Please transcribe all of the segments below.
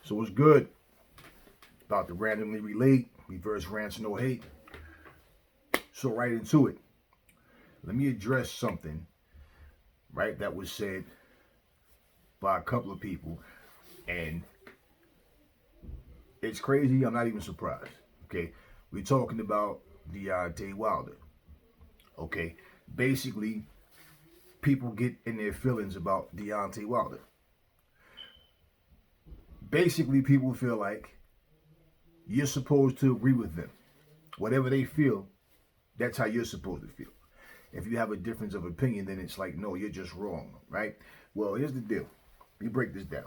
So it's good. About to randomly relate, reverse rants, no hate. So right into it. Let me address something, right, that was said by a couple of people. And it's crazy. I'm not even surprised. Okay. We're talking about Deontay Wilder. Okay. Basically, people get in their feelings about Deontay Wilder. Basically, people feel like you're supposed to agree with them. Whatever they feel, that's how you're supposed to feel. If you have a difference of opinion, then it's like, no, you're just wrong, right? Well, here's the deal. Let me break this down.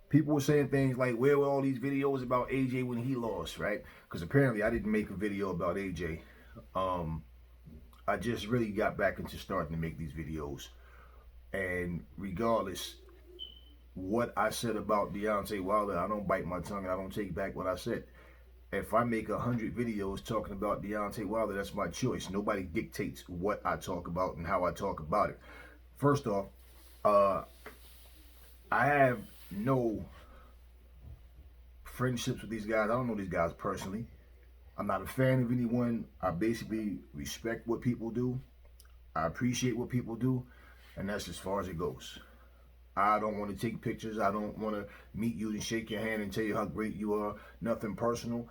People were saying things like, where were all these videos about AJ when he lost, right? Because apparently I didn't make a video about AJ. I just really got back into starting to make these videos. And regardless what I said about Deontay Wilder, I don't bite my tongue and I don't take back what I said. If I make 100 videos talking about Deontay Wilder, that's my choice. Nobody dictates what I talk about and how I talk about it. First off, I have no friendships with these guys. I don't know these guys personally. I'm not a fan of anyone. I basically respect what people do. I appreciate what people do. And that's as far as it goes. I don't want to take pictures. I don't want to meet you and shake your hand and tell you how great you are. Nothing personal.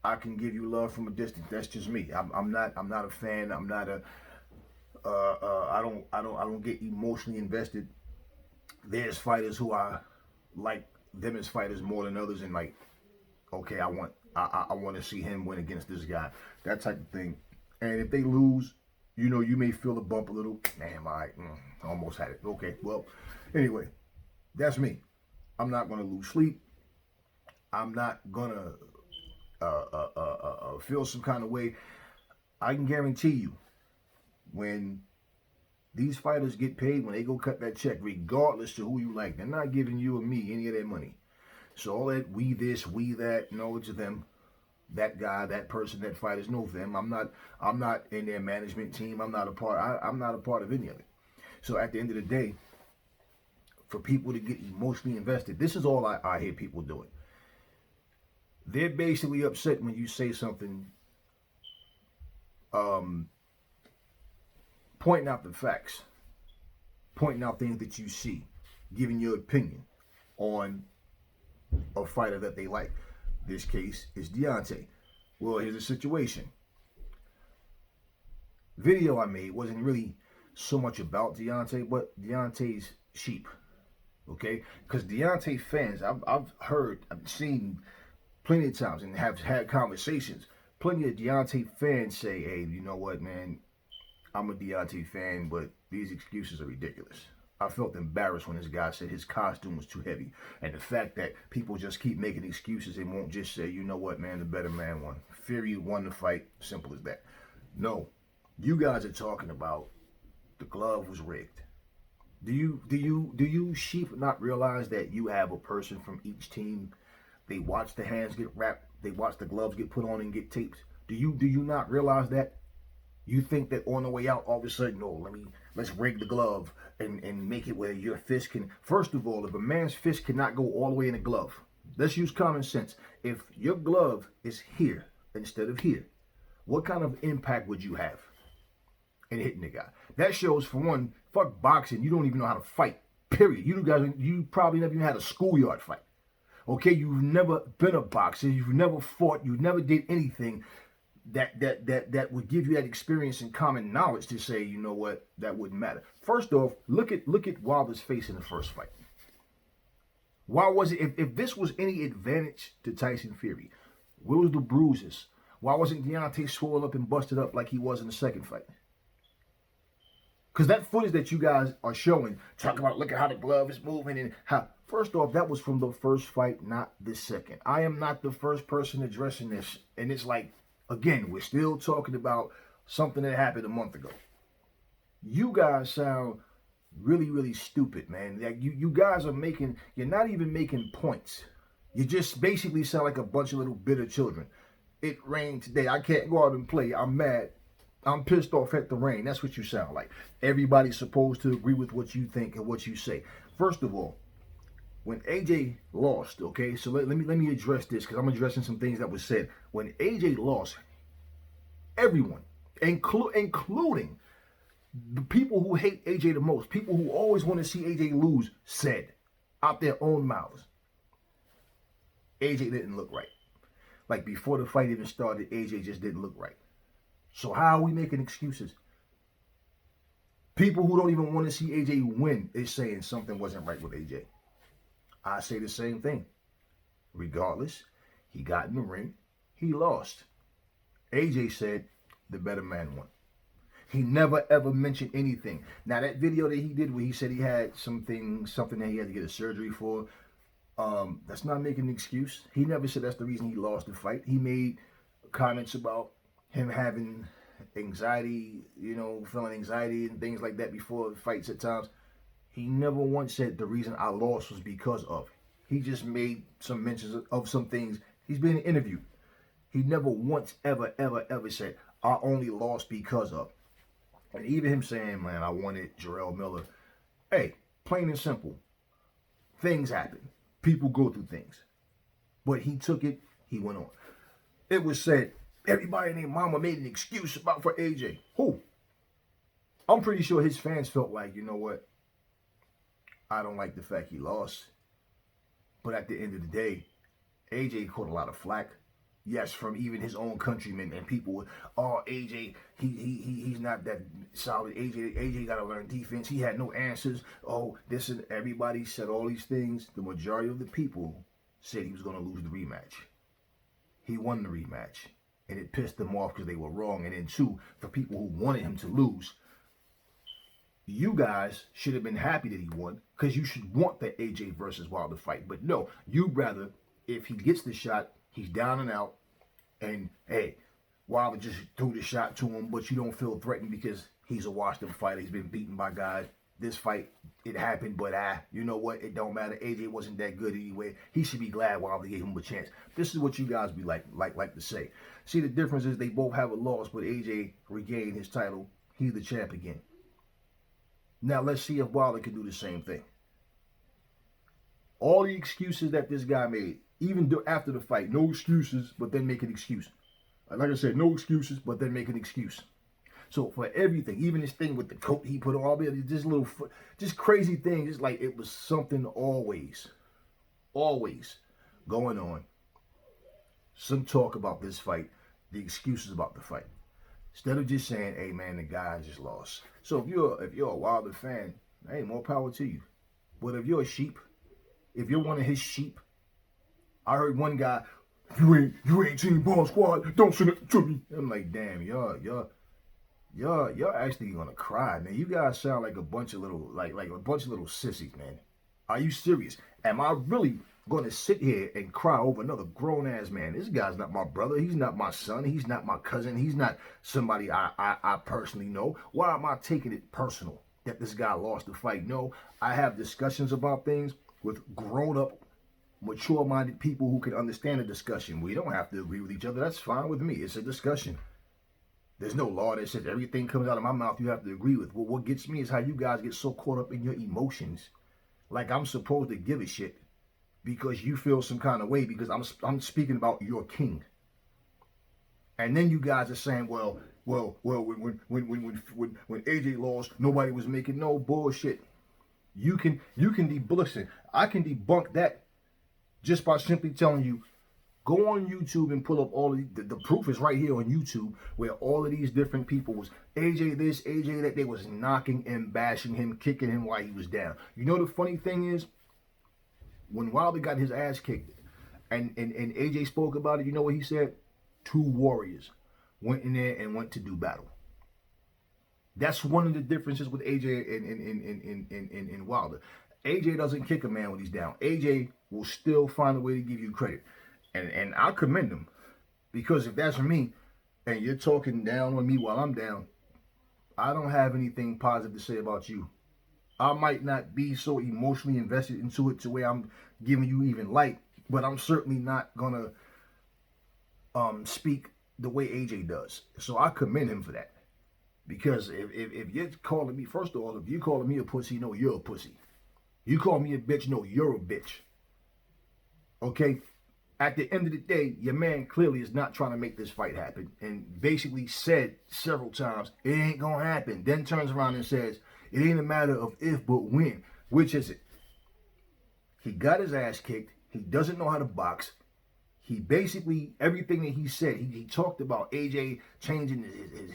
I can give you love from a distance. That's just me. I'm not a fan. I'm not a. I don't get emotionally invested. There's fighters who I like them as fighters more than others, and like, okay, I want to see him win against this guy. That type of thing. And if they lose, you know, you may feel the bump a little. Damn, I almost had it. Okay, well, anyway, that's me. I'm not gonna lose sleep. I'm not gonna feel some kind of way. I can guarantee you, when these fighters get paid, when they go cut that check, regardless to who you like, they're not giving you or me any of their money. So all that we this, we that, no, it's them. That guy, that person, that fighters, no them. I'm not in their management team. I'm not a part. I'm not a part of any of it. So at the end of the day, for people to get emotionally invested, this is all I hear people doing. They're basically upset when you say something, pointing out the facts, pointing out things that you see, giving your opinion on a fighter that they like. This case is Deontay. Well, here's the situation. Video I made wasn't really so much about Deontay, but Deontay's sheep. Okay? Because Deontay fans, I've seen plenty of times and have had conversations. Plenty of Deontay fans say, hey, you know what, man? I'm a Deontay fan, but these excuses are ridiculous. I felt embarrassed when this guy said his costume was too heavy. And the fact that people just keep making excuses and won't just say, you know what, man, the better man won. Fury won the fight. Simple as that. No. You guys are talking about the glove was rigged. Do you sheep not realize that you have a person from each team? They watch the hands get wrapped. They watch the gloves get put on and get taped. Do you not realize that? You think that on the way out, all of a sudden, no, let's rig the glove and make it where your fist can. First of all, if a man's fist cannot go all the way in a glove, let's use common sense. If your glove is here instead of here, what kind of impact would you have in hitting the guy? That shows, for one, fuck boxing. You don't even know how to fight. Period. You probably never even had a schoolyard fight. Okay, you've never been a boxer. You've never fought. You never did anything that would give you that experience and common knowledge to say, you know what, that wouldn't matter. First off, look at Wilder's face in the first fight. Why was it, if this was any advantage to Tyson Fury, where was the bruises? Why wasn't Deontay swollen up and busted up like he was in the second fight? Because that footage that you guys are showing, talk about, look at how the glove is moving and how, first off, that was from the first fight, not the second. I am not the first person addressing this. And it's like, again, we're still talking about something that happened a month ago. You guys sound really, really stupid, man. Like you guys are you're not even making points. You just basically sound like a bunch of little bitter children. It rained today. I can't go out and play. I'm mad. I'm pissed off at the rain. That's what you sound like. Everybody's supposed to agree with what you think and what you say. First of all, when AJ lost, okay, so let me address this because I'm addressing some things that was said. When AJ lost, everyone, including the people who hate AJ the most, people who always want to see AJ lose, said out their own mouths, AJ didn't look right. Like before the fight even started, AJ just didn't look right. So how are we making excuses? People who don't even want to see AJ win is saying something wasn't right with AJ. I say the same thing. Regardless, he got in the ring, he lost. AJ said the better man won. He never ever mentioned anything. Now that video that he did where he said he had something that he had to get a surgery for, that's not making an excuse. He never said that's the reason he lost the fight. He made comments about him having anxiety, feeling anxiety and things like that before fights at times. He never once said the reason I lost was because of. He just made some mentions of some things. He's been interviewed. He never once ever said, I only lost because of. And even him saying, man, I wanted Jarrell Miller. Hey, plain and simple. Things happen. People go through things. But he took it, he went on. It was said, everybody named Mama made an excuse for AJ. Who? I'm pretty sure his fans felt like, you know what? I don't like the fact he lost. But at the end of the day, AJ caught a lot of flack. Yes, from even his own countrymen and people. Oh, AJ, he's not that solid. AJ got to learn defense. He had no answers. Oh, this and everybody said all these things. The majority of the people said he was going to lose the rematch. He won the rematch. And it pissed them off because they were wrong. And then two, for people who wanted him to lose, you guys should have been happy that he won because you should want the AJ versus Wilder fight. But no, you'd rather, if he gets the shot, he's down and out, and hey, Wilder just threw the shot to him, but you don't feel threatened because he's a washed-up fighter. He's been beaten by guys. This fight, it happened, but you know what? It don't matter. AJ wasn't that good anyway. He should be glad Wilder gave him a chance. This is what you guys be like to say. See, the difference is they both have a loss, but AJ regained his title. He's the champ again. Now let's see if Wilder can do the same thing. All the excuses that this guy made, even after the fight, no excuses, but then make an excuse. Like I said, no excuses, but then make an excuse. So for everything, even this thing with the coat he put on, all the just crazy things, it's like it was something always going on. Some talk about this fight, the excuses about the fight. Instead of just saying, hey man, the guy just lost. So if you're a Wilder fan, hey, more power to you. But if you're a sheep, if you're one of his sheep, I heard one guy, you ain't Team Bomb Squad, don't send it to me. I'm like, damn, y'all actually gonna cry, man. You guys sound like a bunch of little little sissies, man. Are you serious? Am I really gonna sit here and cry over another grown ass man? This guy's not my brother. He's not my son. He's not my cousin. He's not somebody I personally know. Why am I taking it personal that this guy lost the fight? No, I have discussions about things with grown up, mature-minded people who can understand the discussion. We don't have to agree with each other. That's fine with me. It's a discussion. There's no law that says everything comes out of my mouth you have to agree with. Well, what gets me is how you guys get so caught up in your emotions. Like I'm supposed to give a shit because you feel some kind of way because I'm speaking about your king. And then you guys are saying, well, when AJ lost, nobody was making no bullshit. You can listen, I can debunk that just by simply telling you, go on YouTube and pull up all of the proof is right here on YouTube where all of these different people was AJ this, AJ that. They was knocking and bashing him, kicking him while he was down. You know the funny thing is, when Wilder got his ass kicked and AJ spoke about it, you know what he said? 2 warriors went in there and went to do battle. That's one of the differences with AJ and Wilder. AJ doesn't kick a man when he's down. AJ will still find a way to give you credit. And I commend him. Because if that's me, and you're talking down on me while I'm down, I don't have anything positive to say about you. I might not be so emotionally invested into it to where I'm giving you even light, but I'm certainly not gonna speak the way AJ does. So I commend him for that. Because if you're calling me, first of all, if you're calling me a pussy, no, you're a pussy. You call me a bitch, no, you're a bitch. Okay? At the end of the day, your man clearly is not trying to make this fight happen, and basically said several times, it ain't gonna happen. Then turns around and says, it ain't a matter of if, but when. Which is it? He got his ass kicked. He doesn't know how to box. He basically, everything that he said, he talked about AJ changing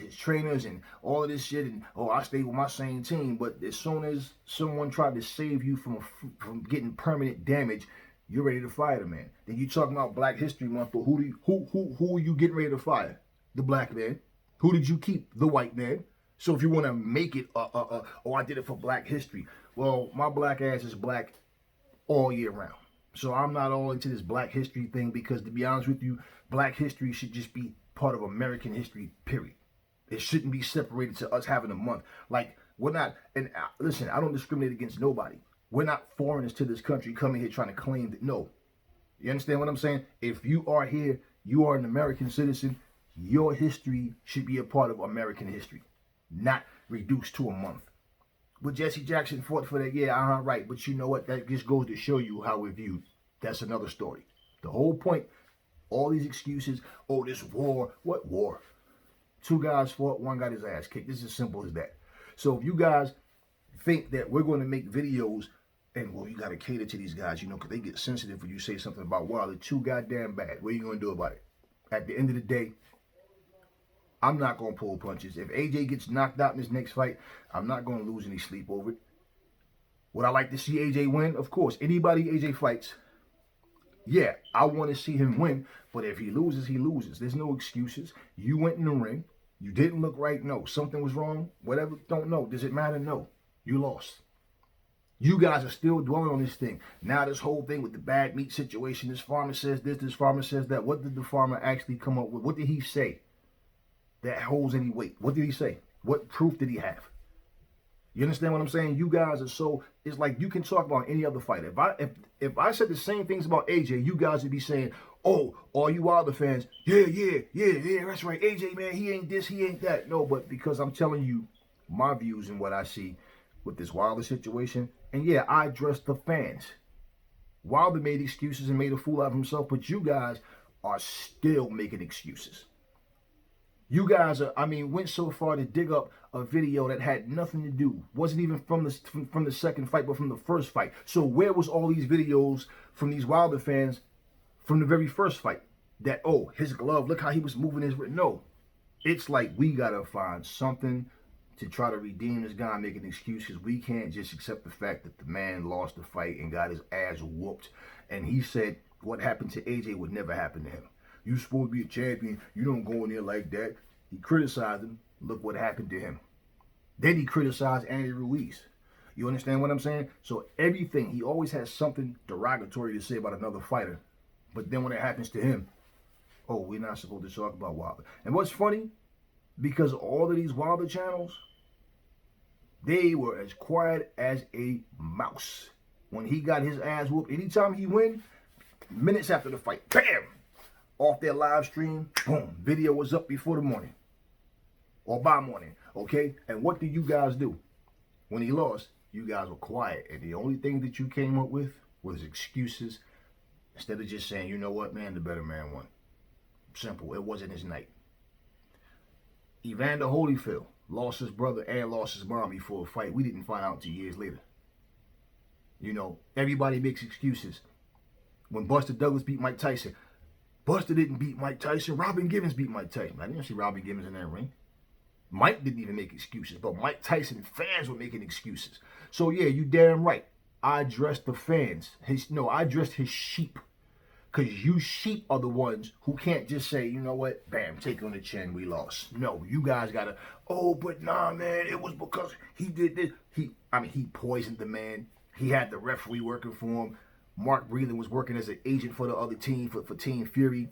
his trainers and all of this shit, and I stay with my same team. But as soon as someone tried to save you from getting permanent damage, you're ready to fire the man. Then you talking about Black History Month, but who are you getting ready to fire? The black man. Who did you keep? The white man. So if you want to make it, I did it for Black History. Well, my black ass is black all year round. So I'm not all into this Black History thing, because to be honest with you, Black History should just be part of American history, period. It shouldn't be separated to us having a month. Like, we're not, and listen, I don't discriminate against nobody. We're not foreigners to this country coming here trying to claim that, no. You understand what I'm saying? If you are here, you are an American citizen, your history should be a part of American history, not reduced to a month. But Jesse Jackson fought for that, yeah, right. But you know what? That just goes to show you how we're viewed. That's another story. The whole point, all these excuses, this war. What war? 2 guys fought, 1 got his ass kicked. It's as simple as that. So if you guys think that we're going to make videos, and well, you got to cater to these guys, because they get sensitive when you say something about Wilder too goddamn bad. What are you going to do about it? At the end of the day, I'm not going to pull punches. If AJ gets knocked out in his next fight, I'm not going to lose any sleep over it. Would I like to see AJ win? Of course. Anybody AJ fights, yeah, I want to see him win. But if he loses, he loses. There's no excuses. You went in the ring. You didn't look right. No. Something was wrong. Whatever. Don't know. Does it matter? No. You lost. You guys are still dwelling on this thing. Now this whole thing with the bad meat situation, this farmer says this farmer says that. What did the farmer actually come up with? What did he say that holds any weight? What did he say? What proof did he have? You understand what I'm saying? You guys are so, it's like you can talk about any other fighter. If I said the same things about AJ, you guys would be saying, oh, all you Wilder fans, yeah, that's right. AJ, man, he ain't this, he ain't that. No, but because I'm telling you my views and what I see with this Wilder situation, and yeah, I address the fans. Wilder made excuses and made a fool out of himself, but you guys are still making excuses. You guys went so far to dig up a video that had nothing to do, wasn't even from the second fight, but from the first fight. So where was all these videos from these Wilder fans from the very first fight? That, his glove, look how he was moving his wrist. No, it's like we gotta find something to try to redeem this guy and make an excuse, because we can't just accept the fact that the man lost the fight and got his ass whooped. And he said what happened to AJ would never happen to him. You supposed to be a champion. You don't go in there like that. He criticized him. Look what happened to him. Then he criticized Andy Ruiz. You understand what I'm saying? So everything, he always has something derogatory to say about another fighter. But then when it happens to him, we're not supposed to talk about Wilder. And what's funny, because all of these Wilder channels, they were as quiet as a mouse. When he got his ass whooped, anytime he win, minutes after the fight, bam! Off their live stream, boom, video was up before the morning. Or by morning, okay? And what did you guys do? When he lost, you guys were quiet. And the only thing that you came up with was excuses. Instead of just saying, you know what, man, the better man won. Simple, it wasn't his night. Evander Holyfield lost his brother and lost his mom before a fight. We didn't find out until years later. Everybody makes excuses. When Buster Douglas beat Mike Tyson, Buster didn't beat Mike Tyson. Robin Givens beat Mike Tyson. I didn't see Robin Givens in that ring. Mike didn't even make excuses, but Mike Tyson fans were making excuses. So yeah, you damn right. I addressed the fans. I addressed his sheep. Because you sheep are the ones who can't just say, you know what, bam, take on the chin, we lost. No, you guys gotta, but nah, man, it was because he did this. He poisoned the man. He had the referee working for him. Mark Breland was working as an agent for the other team, for Team Fury.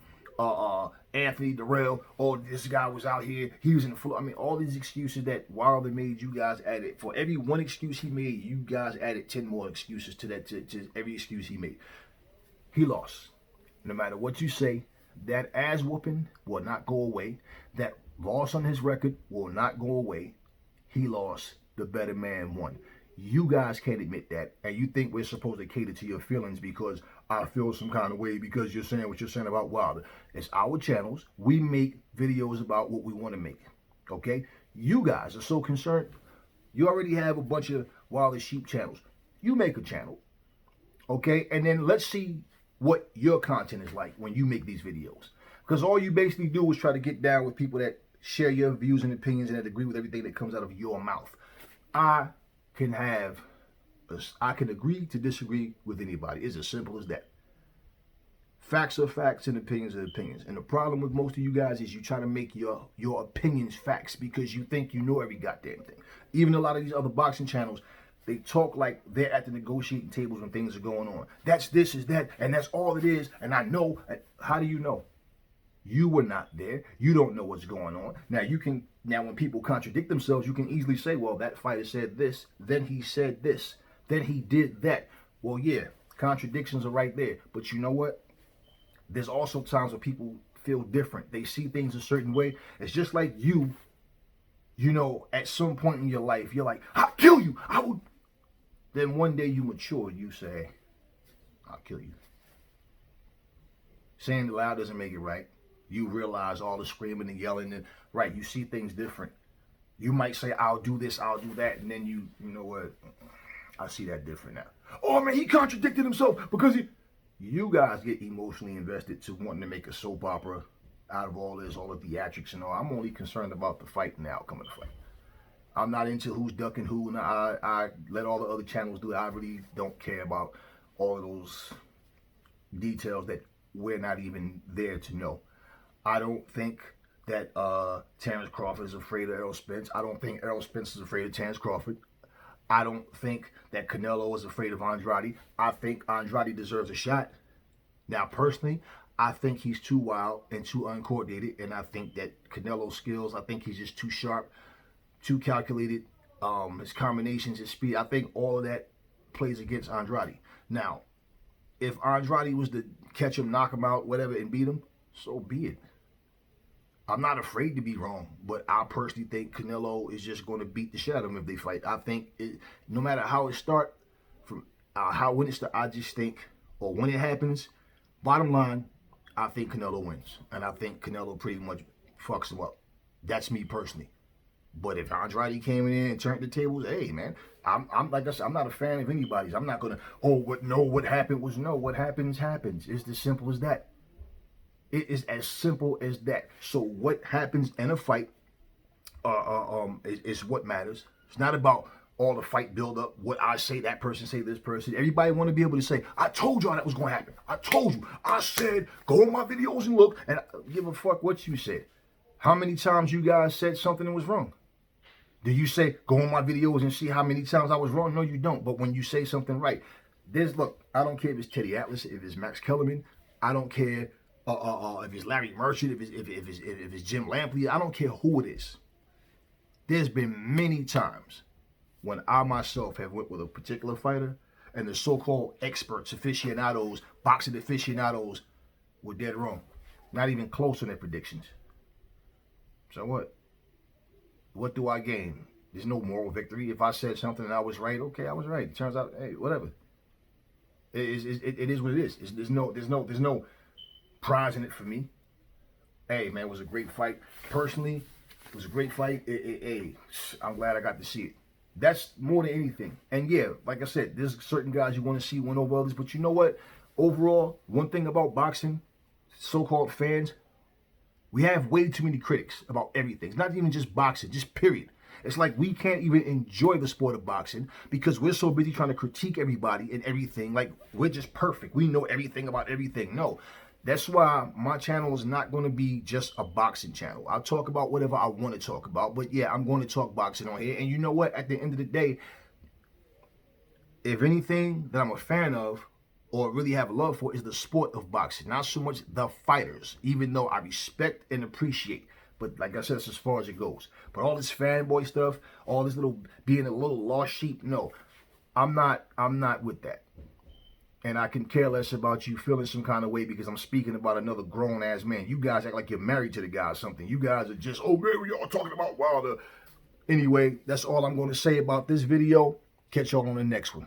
Anthony Durrell, this guy was out here, he was in the floor. All these excuses that Wilder made, you guys added. For every one excuse he made, you guys added 10 more excuses to that, to every excuse he made. He lost. No matter what you say, that ass whooping will not go away. That loss on his record will not go away. He lost. The better man won. You guys can't admit that, and you think we're supposed to cater to your feelings because I feel some kind of way because you're saying what you're saying about Wilder. It's our channels. We make videos about what we want to make. Okay? You guys are so concerned. You already have a bunch of Wilder sheep channels. You make a channel. Okay? And then let's see what your content is like when you make these videos. Because all you basically do is try to get down with people that share your views and opinions and that agree with everything that comes out of your mouth. I can agree to disagree with anybody. It's as simple as that. Facts are facts and opinions are opinions. And the problem with most of you guys is you try to make your opinions facts because you think you know every goddamn thing. Even a lot of these other boxing channels, they talk like they're at the negotiating tables when things are going on. That's this, is that, and that's all it is. And I know. How do you know? You were not there. You don't know what's going on. Now when people contradict themselves, you can easily say, well, that fighter said this, then he said this, then he did that. Well, yeah, contradictions are right there. But you know what? There's also times where people feel different. They see things a certain way. It's just like you know, at some point in your life, you're like, I'll kill you. I would. Then one day you mature, you say, I'll kill you. Saying it loud doesn't make it right. You realize all the screaming and yelling and right, you see things different. You might say, I'll do this, I'll do that, and then you know what? I see that different now. Oh man, he contradicted himself because you guys get emotionally invested to wanting to make a soap opera out of all this, all the theatrics and all. I'm only concerned about the fight and the outcome of the fight. I'm not into who's ducking who, and I let all the other channels do it. I really don't care about all of those details that we're not even there to know. I don't think that Terrence Crawford is afraid of Errol Spence. I don't think Errol Spence is afraid of Terrence Crawford. I don't think that Canelo is afraid of Andrade. I think Andrade deserves a shot. Now, personally, I think he's too wild and too uncoordinated, and I think that Canelo's skills, I think he's just too sharp, too calculated. His combinations, his speed, I think all of that plays against Andrade. Now, if Andrade was to catch him, knock him out, whatever, and beat him, so be it. I'm not afraid to be wrong, but I personally think Canelo is just going to beat the shit out of him if they fight. I think no matter how it starts, from when it starts, I just think, or when it happens, bottom line, I think Canelo wins. And I think Canelo pretty much fucks him up. That's me personally. But if Andrade came in and turned the tables, hey man, I'm like I said, I'm not a fan of anybody's. I'm not gonna, what happened was no. What happens happens. It's as simple as that. It is as simple as that. So what happens in a fight is what matters. It's not about all the fight build up, what I say, that person say, this person. Everybody want to be able to say, I told y'all that was going to happen. I told you. I said, go on my videos and look, and give a fuck what you said. How many times you guys said something that was wrong? Do you say, go on my videos and see how many times I was wrong? No, you don't. But when you say something right, look, I don't care if it's Teddy Atlas, if it's Max Kellerman. I don't care if it's Larry Merchant, if it's Jim Lampley. I don't care who it is. There's been many times when I myself have went with a particular fighter and the so-called experts, aficionados, boxing aficionados were dead wrong. Not even close on their predictions. So what? What do I gain? There's no moral victory. If I said something and I was right, okay, I was right. It turns out, hey, whatever. It is what it is. There's no prize in it for me. Hey, man, it was a great fight. Personally, it was a great fight. Hey, I'm glad I got to see it. That's more than anything. And yeah, like I said, there's certain guys you want to see win over others. But you know what? Overall, one thing about boxing, so-called fans, we have way too many critics about everything. It's not even just boxing, just period. It's like we can't even enjoy the sport of boxing because we're so busy trying to critique everybody and everything. Like we're just perfect. We know everything about everything. No. That's why my channel is not going to be just a boxing channel. I'll talk about whatever I want to talk about. But yeah, I'm going to talk boxing on here. And you know what? At the end of the day, if anything that I'm a fan of or really have love for is the sport of boxing. Not so much the fighters, even though I respect and appreciate. But like I said, that's as far as it goes. But all this fanboy stuff, all this little being a little lost sheep, no. I'm not with that. And I can care less about you feeling some kind of way because I'm speaking about another grown-ass man. You guys act like you're married to the guy or something. You guys are just, oh, man, we all talking about Wilder. Anyway, that's all I'm going to say about this video. Catch y'all on the next one.